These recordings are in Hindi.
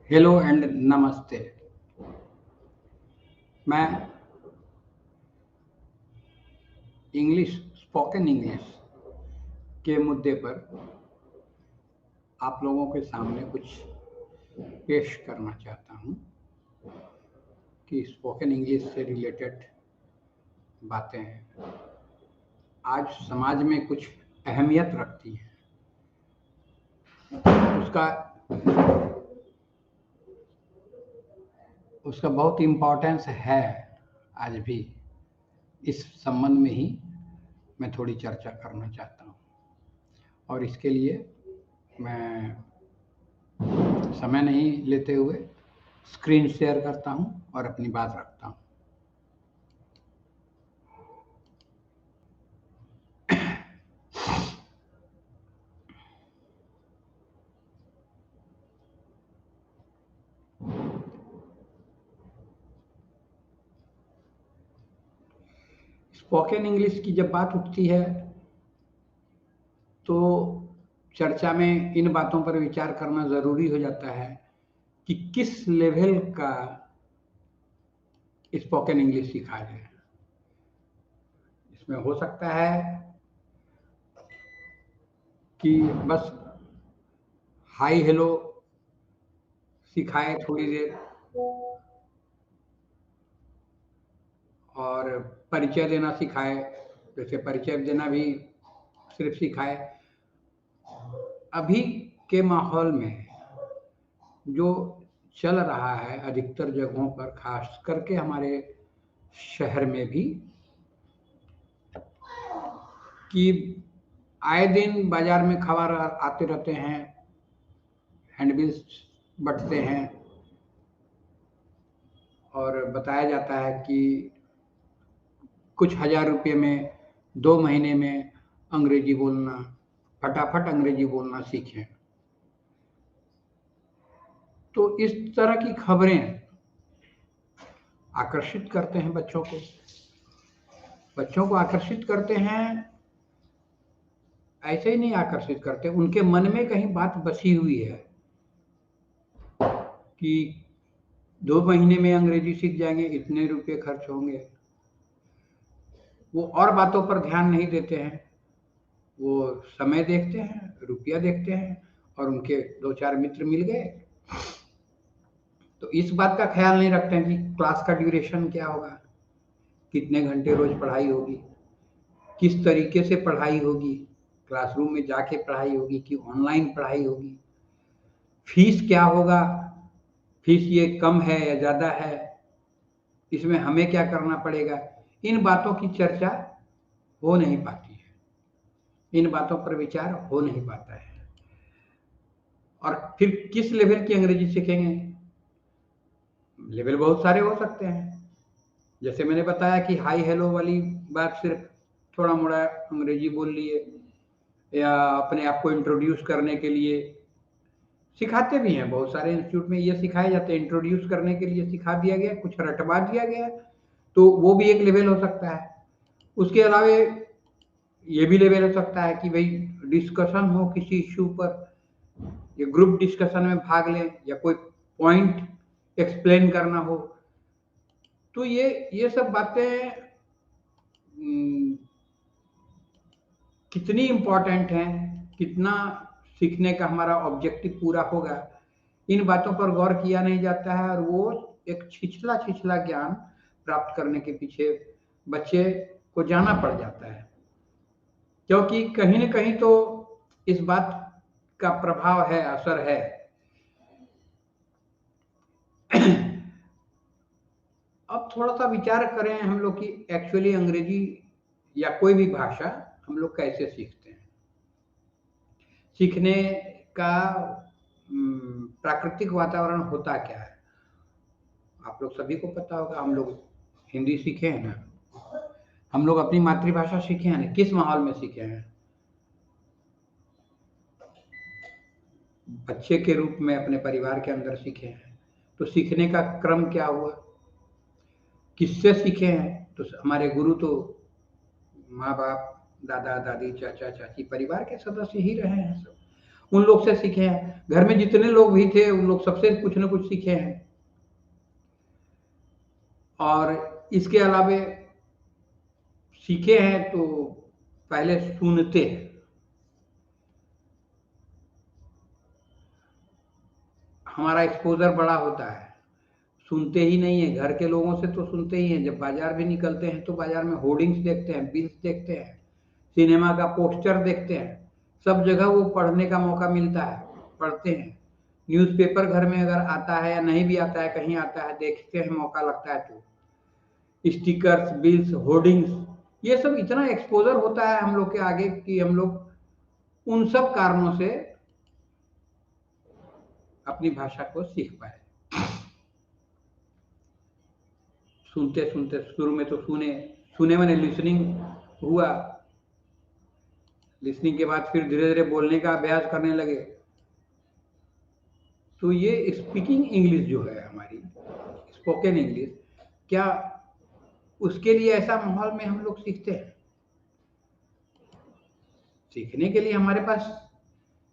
हेलो एंड नमस्ते। मैं स्पोकन इंग्लिश के मुद्दे पर आप लोगों के सामने कुछ पेश करना चाहता हूँ कि स्पोकन इंग्लिश से रिलेटेड बातें आज समाज में कुछ अहमियत रखती हैं। उसका उसका बहुत इम्पोर्टेंस है आज भी। इस संबंध में ही मैं थोड़ी चर्चा करना चाहता हूँ और इसके लिए मैं समय नहीं लेते हुए स्क्रीन शेयर करता हूँ और अपनी बात रखता हूँ। स्पोकन इंग्लिश की जब बात उठती है तो चर्चा में इन बातों पर विचार करना ज़रूरी हो जाता है कि किस लेवल का स्पोकन इंग्लिश सिखाया जाए। इसमें हो सकता है कि बस हाई हेलो सिखाए थोड़ी देर और परिचय देना सिखाए, जैसे परिचय देना भी सिर्फ सिखाए। अभी के माहौल में जो चल रहा है अधिकतर जगहों पर, खास करके हमारे शहर में भी, कि आए दिन बाजार में खबर आते रहते हैं, हैंडबिल्स बंटते हैं और बताया जाता है कि कुछ हजार रुपये में 2 महीने में अंग्रेजी बोलना, फटाफट अंग्रेजी बोलना सीखें। तो इस तरह की खबरें आकर्षित करते हैं बच्चों को आकर्षित करते हैं। ऐसे ही नहीं आकर्षित करते, उनके मन में कहीं बात बसी हुई है कि 2 महीने में अंग्रेजी सीख जाएंगे, इतने रुपये खर्च होंगे। वो और बातों पर ध्यान नहीं देते हैं, वो समय देखते हैं, रुपया देखते हैं और उनके 2-4 मित्र मिल गए तो इस बात का ख्याल नहीं रखते हैं कि क्लास का ड्यूरेशन क्या होगा, कितने घंटे रोज पढ़ाई होगी, किस तरीके से पढ़ाई होगी, क्लासरूम में जाके पढ़ाई होगी कि ऑनलाइन पढ़ाई होगी, फीस क्या होगा, फीस ये कम है या ज़्यादा है, इसमें हमें क्या करना पड़ेगा। इन बातों की चर्चा हो नहीं पाती है, इन बातों पर विचार हो नहीं पाता है। और फिर किस लेवल की अंग्रेजी सीखेंगे? लेवल बहुत सारे हो सकते हैं। जैसे मैंने बताया कि हाई हेलो वाली बात सिर्फ थोड़ा मोड़ा अंग्रेजी बोल लिए, या अपने आप को इंट्रोड्यूस करने के लिए सिखाते भी हैं। बहुत सारे इंस्टीट्यूट में ये सिखाए जाते हैं, इंट्रोड्यूस करने के लिए सिखा दिया गया, कुछ रटवा दिया गया, तो वो भी एक लेवल हो सकता है। उसके अलावा ये भी लेवल हो सकता है कि भाई डिस्कशन हो किसी इश्यू पर, या ग्रुप डिस्कशन में भाग लें, या कोई पॉइंट एक्सप्लेन करना हो। तो ये सब बातें कितनी इम्पोर्टेंट हैं, कितना सीखने का हमारा ऑब्जेक्टिव पूरा होगा, इन बातों पर गौर किया नहीं जाता है और वो एक छिछला ज्ञान प्राप्त करने के पीछे बच्चे को जाना पड़ जाता है, क्योंकि कहीं न कहीं तो इस बात का प्रभाव है, असर है। अब थोड़ा-सा विचार करें हम लोग कि एक्चुअली अंग्रेजी या कोई भी भाषा हम लोग कैसे सीखते हैं? सीखने का प्राकृतिक वातावरण होता क्या है? आप लोग सभी को पता होगा, हम लोग हिंदी सीखे हैं ना, हम लोग अपनी मातृभाषा सीखे हैं ना, किस माहौल में सीखे हैं? बच्चे के रूप में अपने परिवार के अंदर सीखे हैं। तो सीखने का क्रम क्या हुआ? किससे सीखे हैं? तो हमारे गुरु तो माँ-बाप, दादा-दादी, चाचा-चाची, परिवार के सदस्य ही रहे हैं सब। उन लोग से सीखे हैं। घर में जितने लोग भी थे उन लोग सबसे कुछ न कुछ सीखे हैं। और इसके अलावे सीखे हैं तो पहले सुनते हैं। हमारा एक्सपोजर बड़ा होता है, सुनते ही नहीं है। घर के लोगों से तो सुनते ही हैं, जब बाजार भी निकलते हैं तो बाजार में होर्डिंग्स देखते हैं, बिल्स देखते हैं, सिनेमा का पोस्टर देखते हैं, सब जगह वो पढ़ने का मौका मिलता है, पढ़ते हैं। न्यूज़पेपर घर में अगर आता है या नहीं भी आता है, कहीं आता है, देखते हैं, मौका लगता है तो स्टिकर्स, बिल्स, होर्डिंग्स, ये सब इतना एक्सपोजर होता है हम लोग के आगे कि हम लोग उन सब कारणों से अपनी भाषा को सीख पाए। सुनते सुनते शुरू में तो सुने मैंने लिसनिंग हुआ, लिसनिंग के बाद फिर धीरे धीरे बोलने का अभ्यास करने लगे। तो ये स्पीकिंग इंग्लिश जो है हमारी, स्पोकन इंग्लिश, क्या उसके लिए ऐसा माहौल में हम लोग सीखते हैं? सीखने के लिए हमारे पास,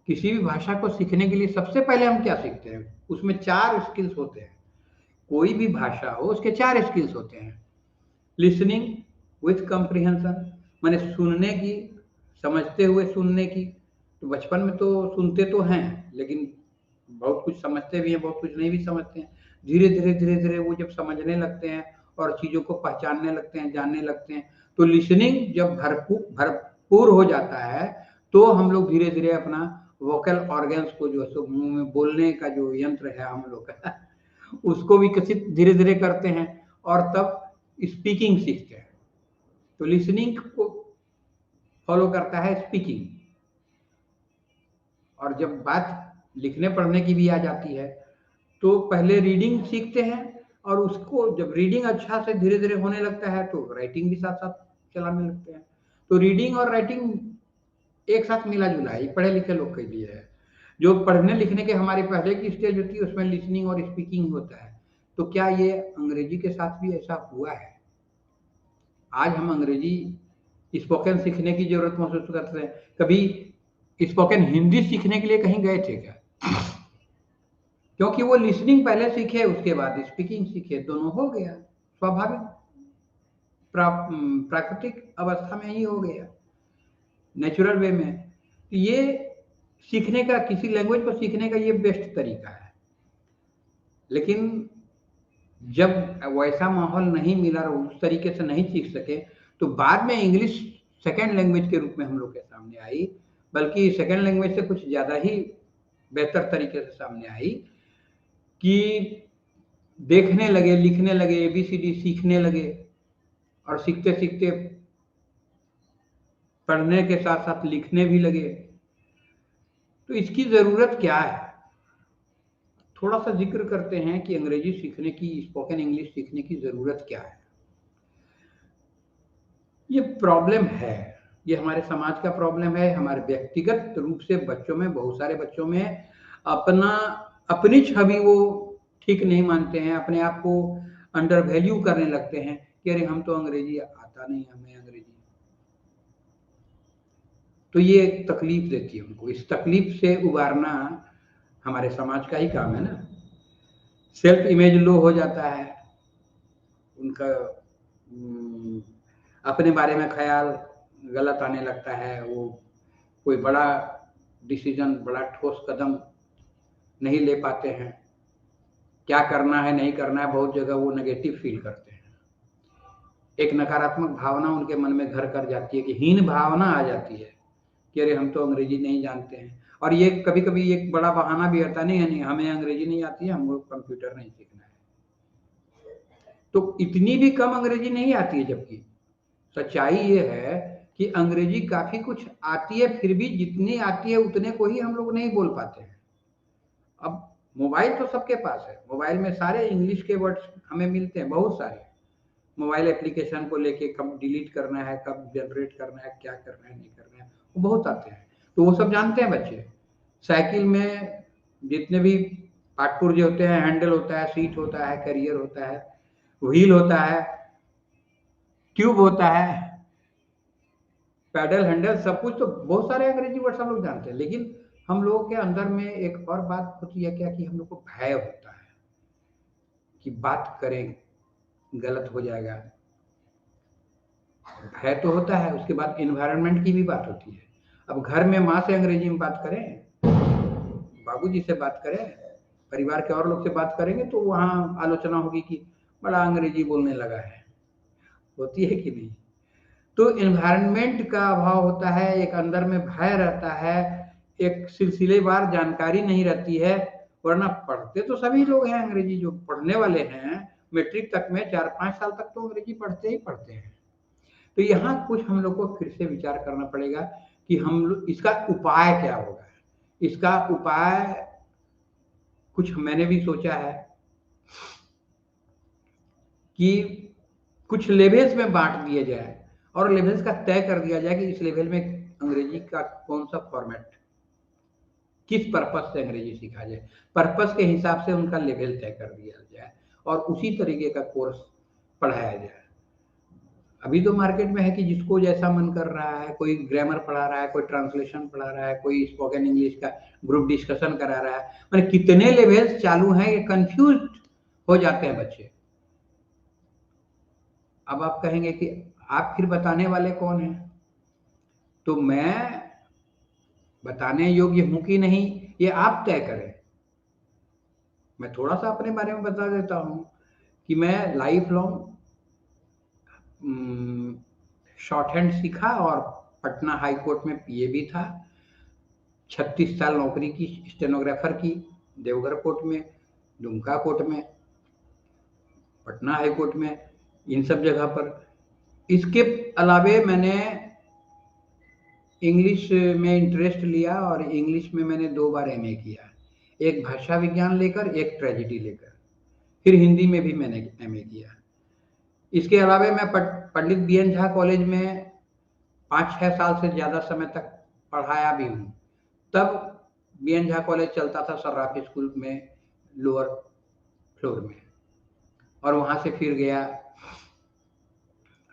किसी भी भाषा को सीखने के लिए सबसे पहले हम क्या सीखते हैं? उसमें 4 स्किल्स होते हैं। कोई भी भाषा हो उसके 4 स्किल्स होते हैं। लिसनिंग विथ कॉम्प्रिहेंशन, माने सुनने की, समझते हुए सुनने की। तो बचपन में तो सुनते तो हैं, लेकिन बहुत कुछ समझते भी हैं, बहुत कुछ नहीं भी समझते हैं। धीरे-धीरे वो जब समझने लगते हैं और चीज़ों को पहचानने लगते हैं, जानने लगते हैं, तो लिसनिंग जब भरपूर हो जाता है, तो हम लोग धीरे-धीरे अपना वोकल ऑर्गन्स को, जो सो मुँह में बोलने का जो यंत्र है हम लोग का उसको विकसित धीरे-धीरे करते हैं और तब स्पीकिंग सीखते हैं। तो लिसनिंग को फॉलो करता है स्पीकिंग। और जब बात लिखने पढ़ने की भी आ जाती है, तो पहले रीडिंग सीखते हैं और उसको जब रीडिंग अच्छा से धीरे-धीरे होने लगता है, तो राइटिंग भी साथ-साथ चलाने लगते हैं। तो रीडिंग और राइटिंग एक साथ मिला-जुला है, ये पढ़े-लिखे लोग के लिए है। जो पढ़ने-लिखने के हमारी पहले की स्टेज होती है, उसमें लिसनिंग और स्पीकिंग होता है। तो क्या ये अंग्रेजी के साथ भी ऐसा हुआ है? आज हम अंग्रेजी स्पोकन सीखने की ज़रूरत महसूस करते हैं। कभी स्पोकन हिंदी सीखने के लिए कहीं गए थे क्या? क्योंकि वो लिसनिंग पहले सीखे, उसके बाद स्पीकिंग सीखे, दोनों हो गया। स्वाभाविक प्राकृतिक अवस्था में ही हो गया, नेचुरल वे में। तो ये सीखने का, किसी लैंग्वेज को सीखने का ये बेस्ट तरीका है। लेकिन जब वैसा माहौल नहीं मिला और उस तरीके से नहीं सीख सके, तो बाद में इंग्लिश सेकंड लैंग्वेज के रूप में हम लोग के सामने आई, बल्कि सेकंड लैंग्वेज से कुछ ज़्यादा ही बेहतर तरीके से सामने आई कि देखने लगे, लिखने लगे, एबीसीडी सीखने लगे और सीखते-सीखते पढ़ने के साथ-साथ लिखने भी लगे। तो इसकी ज़रूरत क्या है? थोड़ा-सा ज़िक्र करते हैं कि अंग्रेजी सीखने की, स्पोकन इंग्लिश सीखने की ज़रूरत क्या है? ये प्रॉब्लम है, ये हमारे समाज का प्रॉब्लम है, हमारे व्यक्तिगत रूप से बच्चों में, बहुत सारे बच्चों में अपना अपनी छवि वो ठीक नहीं मानते हैं, अपने आप को अंडर वैल्यू करने लगते हैं कि अरे हम तो अंग्रेजी आता नहीं, हमें अंग्रेजी। तो ये एक तकलीफ देती है उनको। इस तकलीफ से उबारना हमारे समाज का ही काम है ना। सेल्फ इमेज लो हो जाता है उनका, अपने बारे में ख्याल गलत आने लगता है। वो कोई बड़ा डिसीजन, बड़ा ठोस कदम नहीं ले पाते हैं। क्या करना है, नहीं करना है, बहुत जगह वो नेगेटिव फील करते हैं। एक नकारात्मक भावना उनके मन में घर कर जाती है कि हीन भावना आ जाती है कि अरे हम तो अंग्रेजी नहीं जानते हैं। और ये कभी-कभी एक बड़ा बहाना भी होता है, नहीं हमें अंग्रेजी नहीं आती है, हमको कंप्यूटर नहीं सीखना है। तो इतनी भी कम अंग्रेजी नहीं आती है, जबकि सच्चाई ये है कि अंग्रेजी काफ़ी कुछ आती है, फिर भी जितनी आती है उतने को ही हम लोग नहीं बोल पाते हैं। अब मोबाइल तो सबके पास है, मोबाइल में सारे इंग्लिश के वर्ड्स हमें मिलते हैं, बहुत सारे। मोबाइल एप्लीकेशन को लेके कब डिलीट करना है, कब जनरेट करना है, क्या करना है, नहीं करना है, वो बहुत आते हैं। तो वो सब जानते हैं बच्चे। साइकिल में जितने भी पार्ट पुर्जे होते हैं, हैंडल होता है, सीट होता है, कैरियर होता है, व्हील होता है, ट्यूब होता है, पैडल, हैंडल, सब कुछ तो बहुत सारे अंग्रेजी वर्ड सब लोग जानते हैं। लेकिन हम लोगों के अंदर में एक और बात होती है क्या कि हम लोग को भय होता है कि बात करें गलत हो जाएगा। भय तो होता है, उसके बाद एनवायरनमेंट की भी बात होती है। अब घर में माँ से अंग्रेजी में बात करें, बाबूजी से बात करें, परिवार के और लोग से बात करेंगे तो वहाँ आलोचना होगी कि बड़ा अंग्रेजी बोलने लगा है। होती है कि नहीं? तो एनवायरनमेंट का अभाव होता है, एक अंदर में भय रहता है, एक सिलसिलेवार जानकारी नहीं रहती है। वरना पढ़ते तो सभी लोग हैं अंग्रेजी, जो पढ़ने वाले हैं मैट्रिक तक में 4-5 साल तक तो अंग्रेजी पढ़ते ही पढ़ते हैं। तो यहाँ कुछ हम लोग को फिर से विचार करना पड़ेगा कि हम लोग इसका उपाय क्या होगा। इसका उपाय कुछ मैंने भी सोचा है कि कुछ लेवल्स में बांट दिया जाए और लेवल्स का तय कर दिया जाए कि इस लेवल में अंग्रेजी का कौन सा फॉर्मेट, किस पर्पस से अंग्रेजी सीखा जाए, पर्पस के हिसाब से उनका लेवल तय कर दिया जाए और उसी तरीके का कोर्स पढ़ाया जाए। अभी तो मार्केट में है कि जिसको जैसा मन कर रहा है, कोई ग्रामर पढ़ा रहा है, कोई ट्रांसलेशन पढ़ा रहा है, कोई स्पोकन इंग्लिश का ग्रुप डिस्कशन करा रहा है। मतलब कितने लेवल्स चालू हैं, ये कंफ्यूज हो जाते हैं बच्चे। अब आप कहेंगे कि आप फिर बताने वाले कौन हैं? तो मैं बताने योग्य हूं कि नहीं, ये आप तय करें। मैं थोड़ा सा अपने बारे में बता देता हूं कि मैं लाइफ लॉन्ग शॉर्ट हैंड सीखा और पटना हाई कोर्ट में पीए भी था। 36 साल नौकरी की, स्टेनोग्राफर की, देवघर कोर्ट में, दुमका कोर्ट में, पटना हाई कोर्ट में, इन सब जगह पर। इसके अलावे मैंने इंग्लिश में इंटरेस्ट लिया और इंग्लिश में मैंने 2 बार एमए किया, एक भाषा विज्ञान लेकर, एक ट्रेजेडी लेकर। फिर हिंदी में भी मैंने एमए किया। इसके अलावे मैं पंडित बीएन झा कॉलेज में 5-6 साल से ज़्यादा समय तक पढ़ाया भी हूँ। तब बीएन झा कॉलेज चलता था सर्राफी स्कूल में, लोअर फ्लोर में, और वहाँ से फिर गया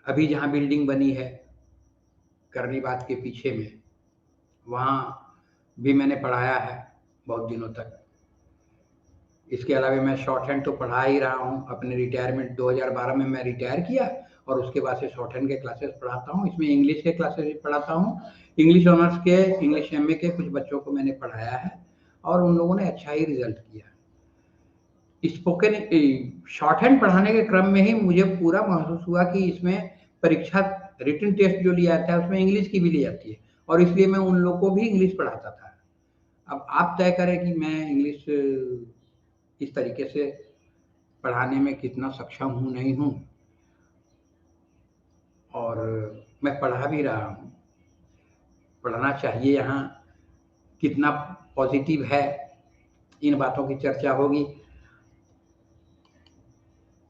अभी जहाँ बिल्डिंग बनी है करनी बात के पीछे में, वहाँ भी मैंने पढ़ाया है बहुत दिनों तक। इसके अलावा मैं शॉर्ट हैंड तो पढ़ा ही रहा हूँ। अपने रिटायरमेंट 2012 में मैं रिटायर किया और उसके बाद से शॉर्ट हैंड के क्लासेस पढ़ाता हूँ। इसमें इंग्लिश के क्लासेस भी पढ़ाता हूँ। इंग्लिश ऑनर्स के, इंग्लिश एमए के कुछ बच्चों को मैंने पढ़ाया है और उन लोगों ने अच्छा ही रिजल्ट किया। स्पोकन शॉर्ट हैंड पढ़ाने के क्रम में ही मुझे पूरा महसूस हुआ कि इसमें परीक्षा रिटन टेस्ट जो लिया जाता है उसमें इंग्लिश की भी ली जाती है और इसलिए मैं उन लोगों को भी इंग्लिश पढ़ाता था। अब आप तय करें कि मैं इंग्लिश इस तरीके से पढ़ाने में कितना सक्षम हूँ, नहीं हूँ। और मैं पढ़ा भी रहा हूँ, पढ़ना चाहिए। यहाँ कितना पॉजिटिव है, इन बातों की चर्चा होगी।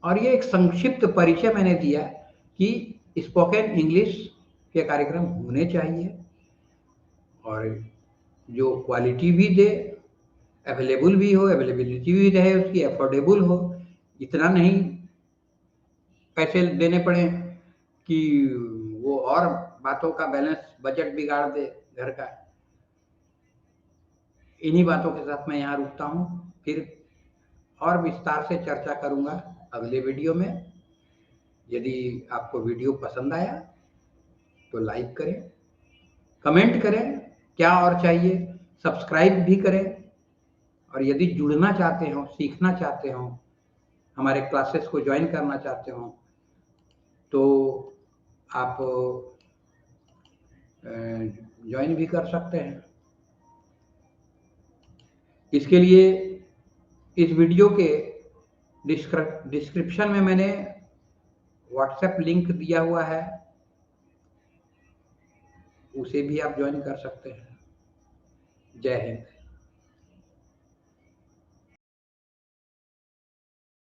और ये एक संक्षिप्त परिचय मैंने दिया कि स्पोकन इंग्लिश के कार्यक्रम होने चाहिए और जो क्वालिटी भी दे, अवेलेबल भी हो, अवेलेबिलिटी भी रहे उसकी, अफोर्डेबल हो। इतना नहीं पैसे देने पड़े कि वो और बातों का बैलेंस, बजट बिगाड़ दे घर का। इन्हीं बातों के साथ मैं यहाँ रुकता हूँ, फिर और विस्तार से चर्चा करूँगा अगले वीडियो में। यदि आपको वीडियो पसंद आया तो लाइक करें, कमेंट करें क्या और चाहिए, सब्सक्राइब भी करें। और यदि जुड़ना चाहते हो, सीखना चाहते हो, हमारे क्लासेस को ज्वाइन करना चाहते हो तो आप ज्वाइन भी कर सकते हैं। इसके लिए इस वीडियो के डिस्क्रिप्शन में मैंने व्हाट्सएप लिंक दिया हुआ है, उसे भी आप ज्वाइन कर सकते हैं। जय हिंद।